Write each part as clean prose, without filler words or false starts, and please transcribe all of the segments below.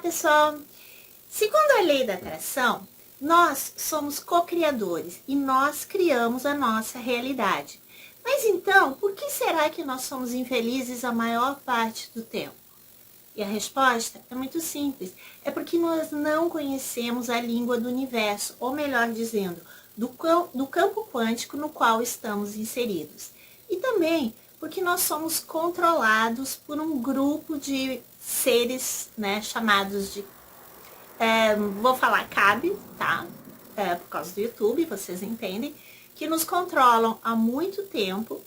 pessoal! Segundo a lei da atração, nós somos co-criadores e nós criamos a nossa realidade. Mas então, por que será que nós somos infelizes a maior parte do tempo? E a resposta é muito simples. É porque nós não conhecemos a língua do universo, ou melhor dizendo, do campo quântico no qual estamos inseridos. E também porque nós somos controlados por um grupo de seres, né, chamados de, vou falar CAB, tá? Por causa do YouTube, vocês entendem, que nos controlam há muito tempo,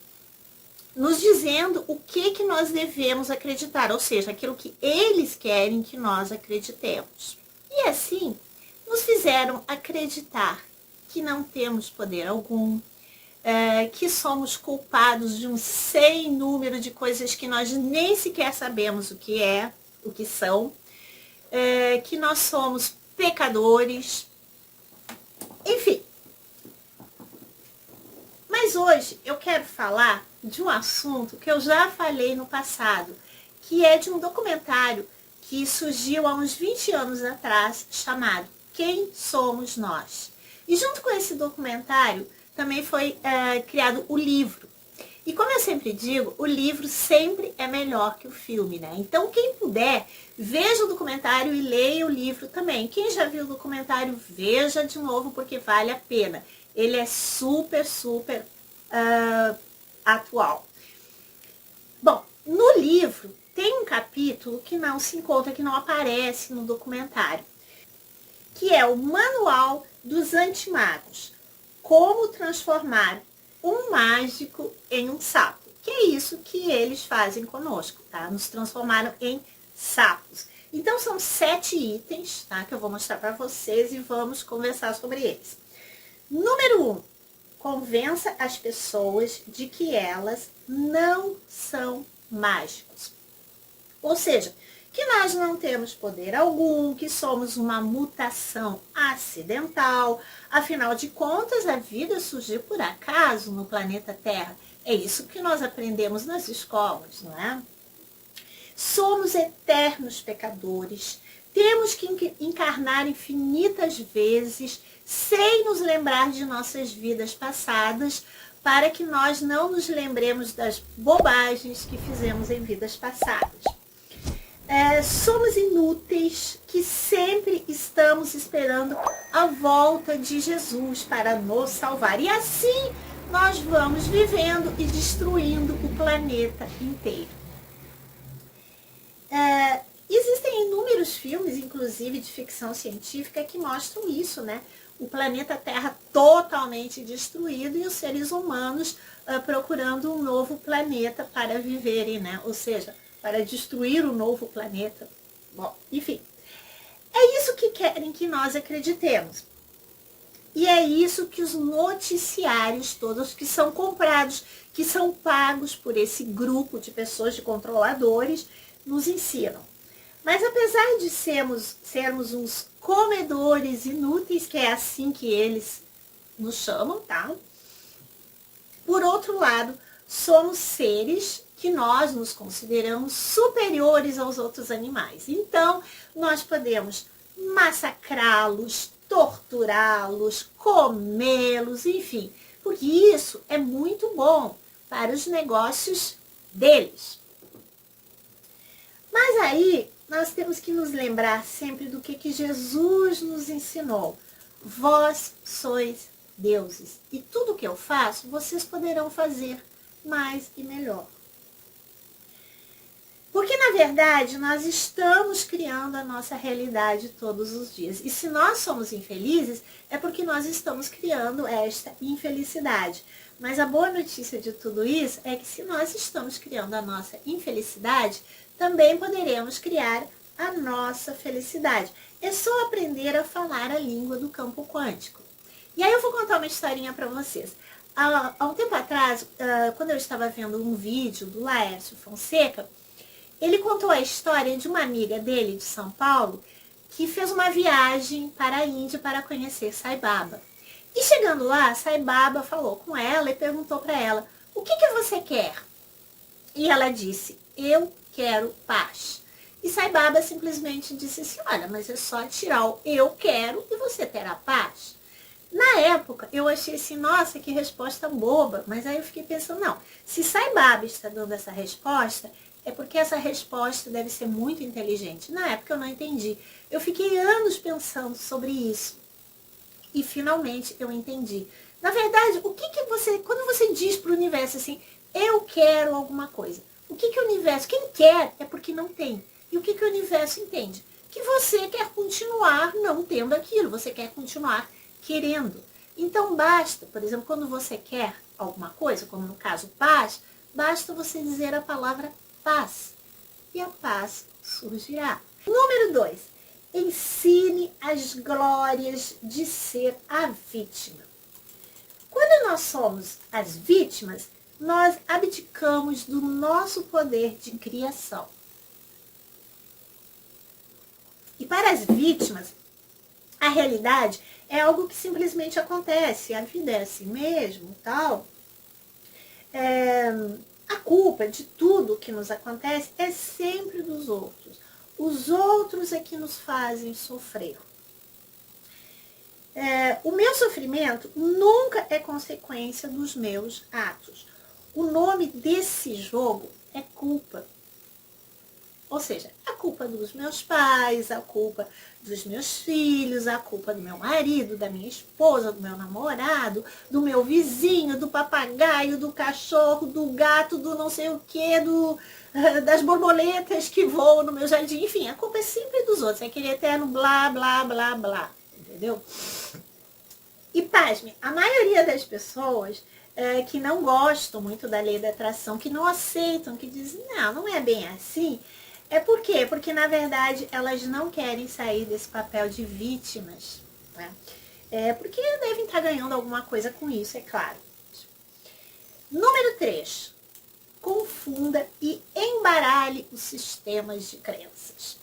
nos dizendo o que nós devemos acreditar, ou seja, aquilo que eles querem que nós acreditemos. E assim, nos fizeram acreditar que não temos poder algum, que somos culpados de um sem número de coisas que nós nem sequer sabemos o que são, que nós somos pecadores, enfim. Mas hoje eu quero falar de um assunto que eu já falei no passado, que é de um documentário que surgiu há uns 20 anos atrás, chamado Quem Somos Nós? E junto com esse documentário também foi criado o livro. E como eu sempre digo, o livro sempre é melhor que o filme, né? Então quem puder, veja o documentário e leia o livro também. Quem já viu o documentário, veja de novo porque vale a pena. Ele é super atual. Bom, no livro tem um capítulo que não se encontra, que não aparece no documentário, que é o Manual dos Antimagos. Como transformar um mágico em um sapo. Que é isso que eles fazem conosco, tá? Nos transformaram em sapos. Então são 7 itens, tá? Que eu vou mostrar para vocês e vamos conversar sobre eles. Número 1. Convença as pessoas de que elas não são mágicos. Ou seja, que nós não temos poder algum, que somos uma mutação acidental. Afinal de contas, a vida surgiu por acaso no planeta Terra. É isso que nós aprendemos nas escolas, não é? Somos eternos pecadores. Temos que encarnar infinitas vezes sem nos lembrar de nossas vidas passadas, para que nós não nos lembremos das bobagens que fizemos em vidas passadas. Somos inúteis, que sempre estamos esperando a volta de Jesus para nos salvar. E assim nós vamos vivendo e destruindo o planeta inteiro. Existem inúmeros filmes, inclusive de ficção científica, que mostram isso, né? O planeta Terra totalmente destruído e os seres humanos procurando um novo planeta para viverem, né? Ou seja, para destruir o novo planeta. Bom, enfim. É isso que querem que nós acreditemos. E é isso que os noticiários todos que são comprados, que são pagos por esse grupo de pessoas, de controladores, nos ensinam. Mas apesar de sermos uns comedores inúteis, que é assim que eles nos chamam, tá? Por outro lado, somos seres que nós nos consideramos superiores aos outros animais. Então, nós podemos massacrá-los, torturá-los, comê-los, enfim. Porque isso é muito bom para os negócios deles. Mas aí, nós temos que nos lembrar sempre do que Jesus nos ensinou. Vós sois deuses. E tudo que eu faço, vocês poderão fazer mais e melhor. Porque, na verdade, nós estamos criando a nossa realidade todos os dias. E se nós somos infelizes, é porque nós estamos criando esta infelicidade. Mas a boa notícia de tudo isso é que se nós estamos criando a nossa infelicidade, também poderemos criar a nossa felicidade. É só aprender a falar a língua do campo quântico. E aí eu vou contar uma historinha para vocês. Há um tempo atrás, quando eu estava vendo um vídeo do Laércio Fonseca, ele contou a história de uma amiga dele de São Paulo que fez uma viagem para a Índia para conhecer Sai Baba. E chegando lá, Sai Baba falou com ela e perguntou para ela: o que você quer? E ela disse: eu quero paz. E Sai Baba simplesmente disse assim, olha, mas é só tirar o eu quero e você terá paz. Na época, eu achei assim, nossa, que resposta boba. Mas aí eu fiquei pensando, não, se Sai Baba está dando essa resposta, é porque essa resposta deve ser muito inteligente. Na época eu não entendi. Eu fiquei anos pensando sobre isso. E finalmente eu entendi. Na verdade, o que você, quando você diz para o universo assim, eu quero alguma coisa, o que o universo, quem quer é porque não tem. E o que o universo entende? Que você quer continuar não tendo aquilo, você quer continuar querendo. Então basta, por exemplo, quando você quer alguma coisa, como no caso paz, basta você dizer a palavra paz. E a paz surgirá. Número 2. Ensine as glórias de ser a vítima. Quando nós somos as vítimas, nós abdicamos do nosso poder de criação. E para as vítimas, a realidade é algo que simplesmente acontece. A vida é assim mesmo, tal. A culpa de tudo que nos acontece é sempre dos outros. Os outros é que nos fazem sofrer. O meu sofrimento nunca é consequência dos meus atos. O nome desse jogo é culpa. Ou seja, a culpa dos meus pais, a culpa dos meus filhos, a culpa do meu marido, da minha esposa, do meu namorado, do meu vizinho, do papagaio, do cachorro, do gato, do não sei o que, das borboletas que voam no meu jardim. Enfim, a culpa é sempre dos outros. É aquele eterno blá, blá, blá, blá. Entendeu? E pasme, a maioria das pessoas que não gostam muito da lei da atração, que não aceitam, que dizem, não é bem assim. É por quê? Porque, na verdade, elas não querem sair desse papel de vítimas. Né? Porque devem estar ganhando alguma coisa com isso, é claro. Número 3. Confunda e embaralhe os sistemas de crenças.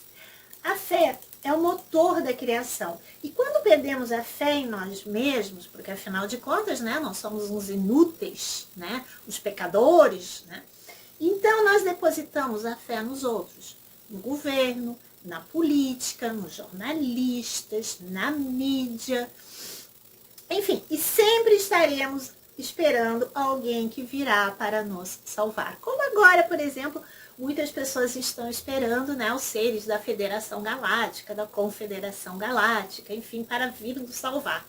A fé é o motor da criação. E quando perdemos a fé em nós mesmos, porque afinal de contas, né, nós somos uns inúteis, né, os pecadores, né, então nós depositamos a fé nos outros, no governo, na política, nos jornalistas, na mídia, enfim, e sempre estaremos esperando alguém que virá para nos salvar. Como agora, por exemplo, muitas pessoas estão esperando, né, os seres da Federação Galáctica, da Confederação Galáctica, enfim, para vir nos salvar.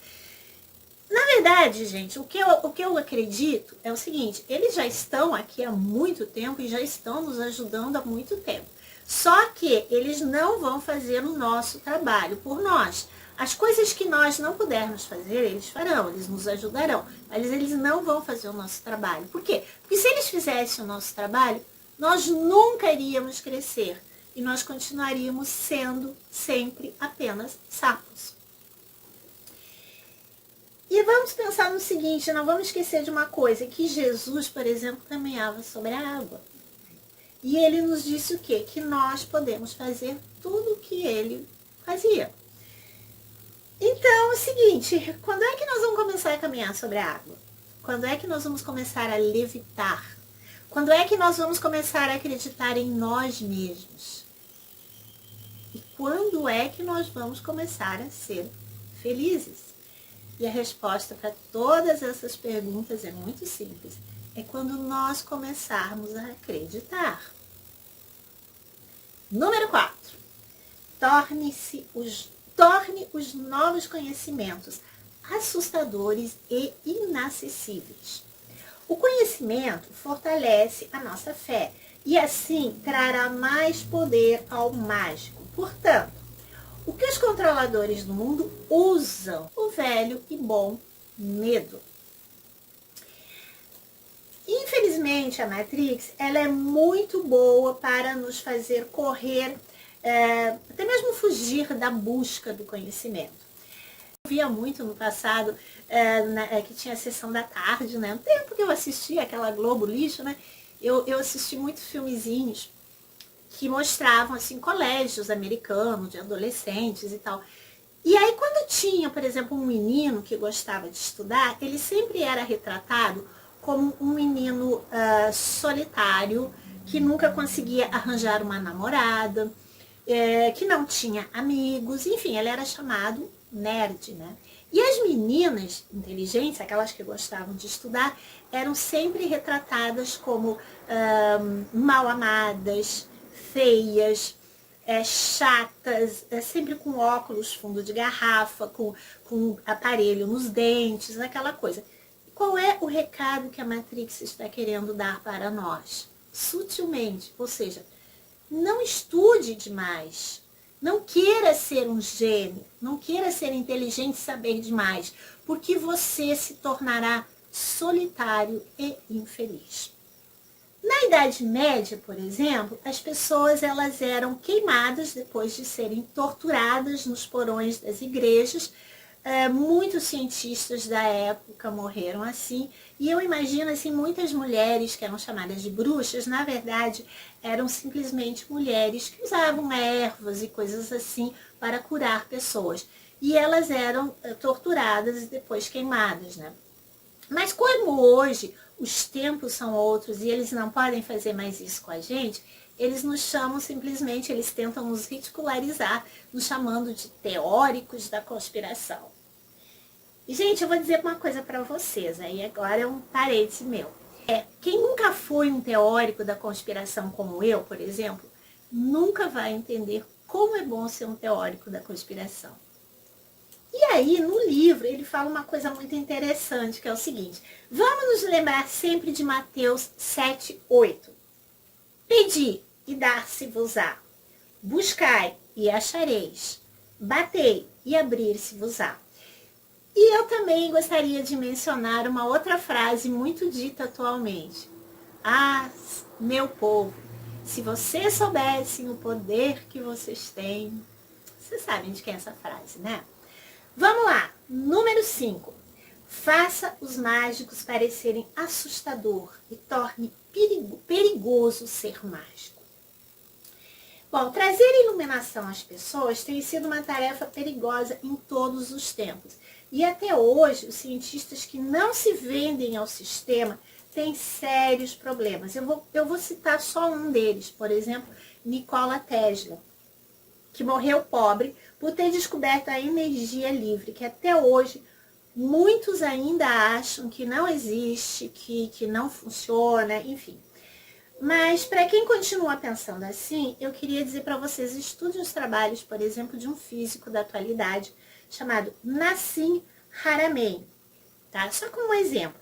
Na verdade, gente, o que eu acredito é o seguinte, eles já estão aqui há muito tempo e já estão nos ajudando há muito tempo. Só que eles não vão fazer o nosso trabalho por nós. As coisas que nós não pudermos fazer, eles farão, eles nos ajudarão. Mas eles não vão fazer o nosso trabalho. Por quê? Porque se eles fizessem o nosso trabalho, nós nunca iríamos crescer. E nós continuaríamos sendo sempre apenas sapos. E vamos pensar no seguinte, não vamos esquecer de uma coisa, que Jesus, por exemplo, caminhava sobre a água. E ele nos disse o quê? Que nós podemos fazer tudo o que ele fazia. Então, é o seguinte, quando é que nós vamos começar a caminhar sobre a água? Quando é que nós vamos começar a levitar? Quando é que nós vamos começar a acreditar em nós mesmos? E quando é que nós vamos começar a ser felizes? E a resposta para todas essas perguntas é muito simples. É quando nós começarmos a acreditar. Número 4. Torne os novos conhecimentos assustadores e inacessíveis. O conhecimento fortalece a nossa fé e assim trará mais poder ao mágico. Portanto, o que os controladores do mundo usam? O velho e bom medo. Infelizmente, a Matrix ela é muito boa para nos fazer correr, até mesmo fugir da busca do conhecimento. Eu via muito no passado, que tinha a sessão da tarde, né? No tempo que eu assistia aquela Globo lixo, né? Eu assisti muitos filmezinhos que mostravam, assim, colégios americanos, de adolescentes e tal. E aí, quando tinha, por exemplo, um menino que gostava de estudar, ele sempre era retratado como um menino solitário, que nunca conseguia arranjar uma namorada, que não tinha amigos, enfim, ele era chamado nerd, né? E as meninas inteligentes, aquelas que gostavam de estudar, eram sempre retratadas como mal amadas, feias, chatas, sempre com óculos fundo de garrafa, com aparelho nos dentes, aquela coisa. Qual é o recado que a Matrix está querendo dar para nós? Sutilmente, ou seja, não estude demais. Não queira ser um gênio, não queira ser inteligente e saber demais, porque você se tornará solitário e infeliz. Na Idade Média, por exemplo, as pessoas elas eram queimadas depois de serem torturadas nos porões das igrejas. Muitos cientistas da época morreram assim, e eu imagino assim, muitas mulheres que eram chamadas de bruxas, na verdade, eram simplesmente mulheres que usavam ervas e coisas assim para curar pessoas. E elas eram torturadas e depois queimadas, né? Mas como hoje os tempos são outros e eles não podem fazer mais isso com a gente, eles nos chamam simplesmente, eles tentam nos ridicularizar, nos chamando de teóricos da conspiração. E, gente, eu vou dizer uma coisa para vocês, aí agora é um parêntese meu. Quem nunca foi um teórico da conspiração como eu, por exemplo, nunca vai entender como é bom ser um teórico da conspiração. E aí, no livro, ele fala uma coisa muito interessante, que é o seguinte: vamos nos lembrar sempre de Mateus 7:8. Pedi e dar-se-vos-á. Buscai e achareis. Batei e abrir-se-vos-á. E eu também gostaria de mencionar uma outra frase muito dita atualmente. Ah, meu povo, se vocês soubessem o poder que vocês têm. Vocês sabem de quem é essa frase, né? Vamos lá, número 5. Faça os mágicos parecerem assustador e torne perigoso ser mágico. Bom, trazer iluminação às pessoas tem sido uma tarefa perigosa em todos os tempos. E até hoje, os cientistas que não se vendem ao sistema têm sérios problemas. Eu vou citar só um deles, por exemplo, Nikola Tesla, que morreu pobre por ter descoberto a energia livre, que até hoje muitos ainda acham que não existe, que não funciona, enfim. Mas para quem continua pensando assim, eu queria dizer para vocês, estudem os trabalhos, por exemplo, de um físico da atualidade chamado Nassim Haramein, tá? Só como um exemplo.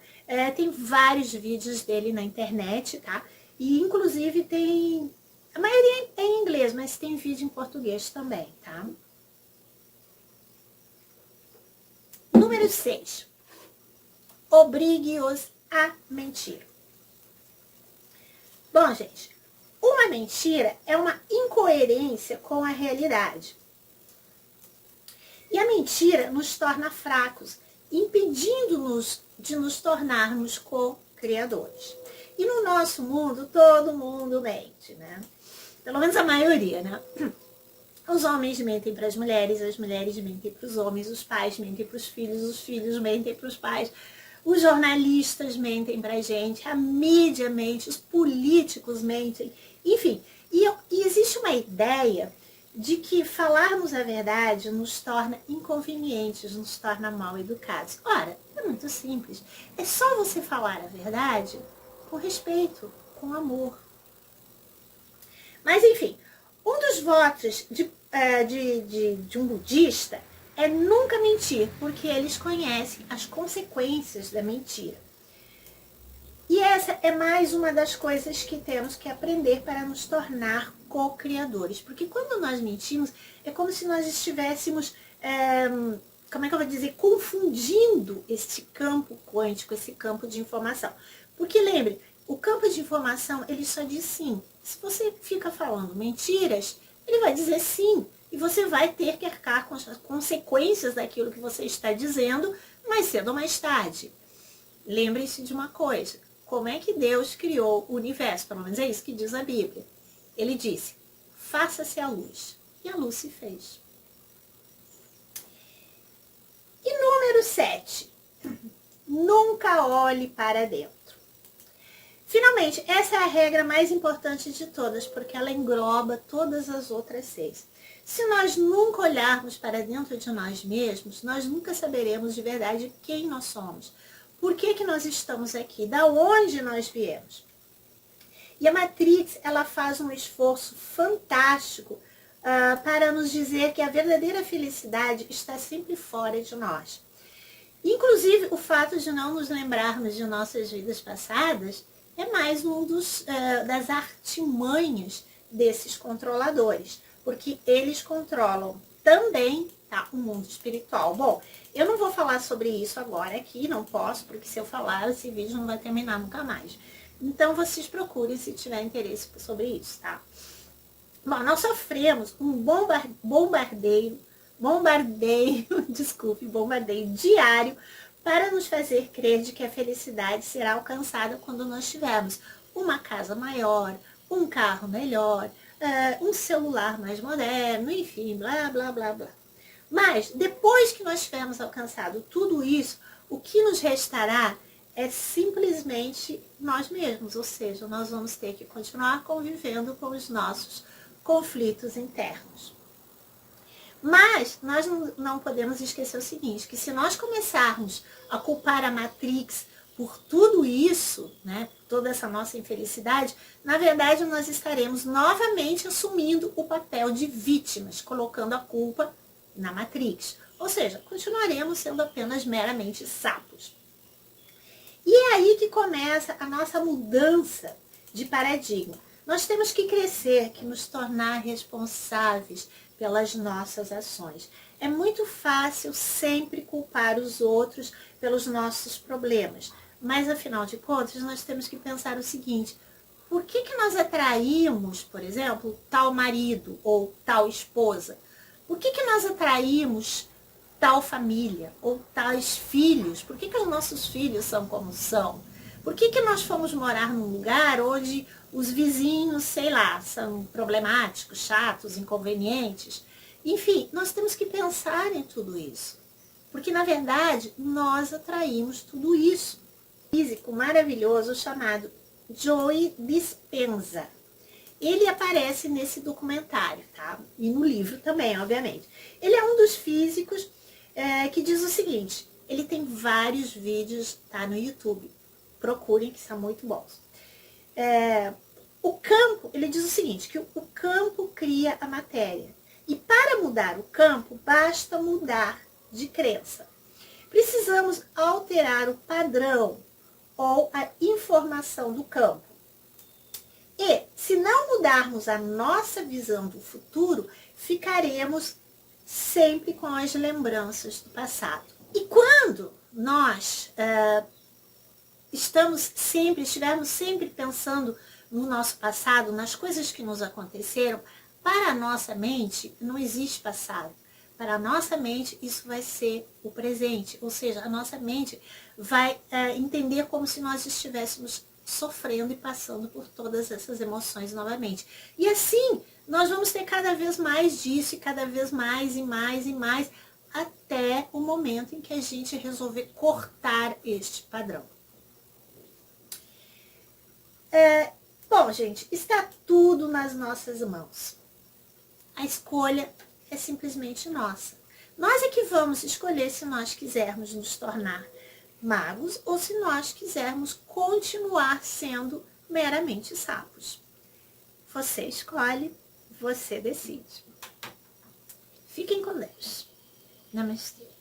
Tem vários vídeos dele na internet, tá? E inclusive tem, a maioria é em inglês, mas tem vídeo em português também, tá? Número 6. Obrigue-os a mentir. Bom, gente, uma mentira é uma incoerência com a realidade. E a mentira nos torna fracos, impedindo-nos de nos tornarmos co-criadores. E no nosso mundo, todo mundo mente, né? Pelo menos a maioria, né? Os homens mentem para as mulheres mentem para os homens, os pais mentem para os filhos mentem para os pais, os jornalistas mentem para a gente, a mídia mente, os políticos mentem, enfim. E existe uma ideia de que falarmos a verdade nos torna inconvenientes, nos torna mal educados. Ora, é muito simples. É só você falar a verdade com respeito, com amor. Mas, enfim, um dos votos de um budista é nunca mentir, porque eles conhecem as consequências da mentira. E essa é mais uma das coisas que temos que aprender para nos tornar co-criadores. Porque quando nós mentimos, é como se nós estivéssemos, como é que eu vou dizer, confundindo esse campo quântico, esse campo de informação. Porque lembre, o campo de informação, ele só diz sim. Se você fica falando mentiras, ele vai dizer sim. E você vai ter que arcar com as consequências daquilo que você está dizendo, mais cedo ou mais tarde. Lembre-se de uma coisa. Como é que Deus criou o universo? Pelo menos é isso que diz a Bíblia. Ele disse, faça-se a luz. E a luz se fez. E número 7. Nunca olhe para dentro. Finalmente, essa é a regra mais importante de todas, porque ela engloba todas as outras 6. Se nós nunca olharmos para dentro de nós mesmos, nós nunca saberemos de verdade quem nós somos. Por que nós estamos aqui? Da onde nós viemos? E a Matrix, ela faz um esforço fantástico para nos dizer que a verdadeira felicidade está sempre fora de nós. Inclusive, o fato de não nos lembrarmos de nossas vidas passadas é mais um das artimanhas desses controladores, porque eles controlam também o mundo espiritual. Bom, eu não vou falar sobre isso agora aqui, não posso, porque se eu falar, esse vídeo não vai terminar nunca mais. Então, vocês procurem se tiver interesse sobre isso, tá? Bom, nós sofremos um bombardeio diário para nos fazer crer de que a felicidade será alcançada quando nós tivermos uma casa maior, um carro melhor, um celular mais moderno, enfim, blá, blá, blá, blá. Mas, depois que nós tivermos alcançado tudo isso, o que nos restará é simplesmente nós mesmos, ou seja, nós vamos ter que continuar convivendo com os nossos conflitos internos. Mas nós não podemos esquecer o seguinte, que se nós começarmos a culpar a Matrix por tudo isso, né, toda essa nossa infelicidade, na verdade nós estaremos novamente assumindo o papel de vítimas, colocando a culpa na Matrix. Ou seja, continuaremos sendo apenas meramente sapos. E é aí que começa a nossa mudança de paradigma. Nós temos que crescer, que nos tornar responsáveis pelas nossas ações. É muito fácil sempre culpar os outros pelos nossos problemas, mas afinal de contas nós temos que pensar o seguinte: por que nós atraímos, por exemplo, tal marido ou tal esposa? Por que nós atraímos tal família ou tais filhos? Por que os nossos filhos são como são? Por que nós fomos morar num lugar onde os vizinhos, sei lá, são problemáticos, chatos, inconvenientes? Enfim, nós temos que pensar em tudo isso. Porque, na verdade, nós atraímos tudo isso. Um físico maravilhoso chamado Joe Dispenza. Ele aparece nesse documentário, tá? E no livro também, obviamente. Ele é um dos físicos que diz o seguinte: ele tem vários vídeos, tá, no YouTube. Procurem, que são muito bons. O campo, ele diz o seguinte, que o campo cria a matéria. E para mudar o campo, basta mudar de crença. Precisamos alterar o padrão ou a informação do campo. E, se não mudarmos a nossa visão do futuro, ficaremos sempre com as lembranças do passado. E quando nós estivermos sempre pensando no nosso passado, nas coisas que nos aconteceram, para a nossa mente não existe passado. Para a nossa mente isso vai ser o presente, ou seja, a nossa mente vai entender como se nós estivéssemos sofrendo e passando por todas essas emoções novamente. E assim, nós vamos ter cada vez mais disso, e cada vez mais e mais e mais, até o momento em que a gente resolver cortar este padrão. Bom, gente, está tudo nas nossas mãos. A escolha é simplesmente nossa. Nós é que vamos escolher se nós quisermos nos tornar magos ou se nós quisermos continuar sendo meramente sapos. Você escolhe, você decide. Fiquem com Deus. Namastê.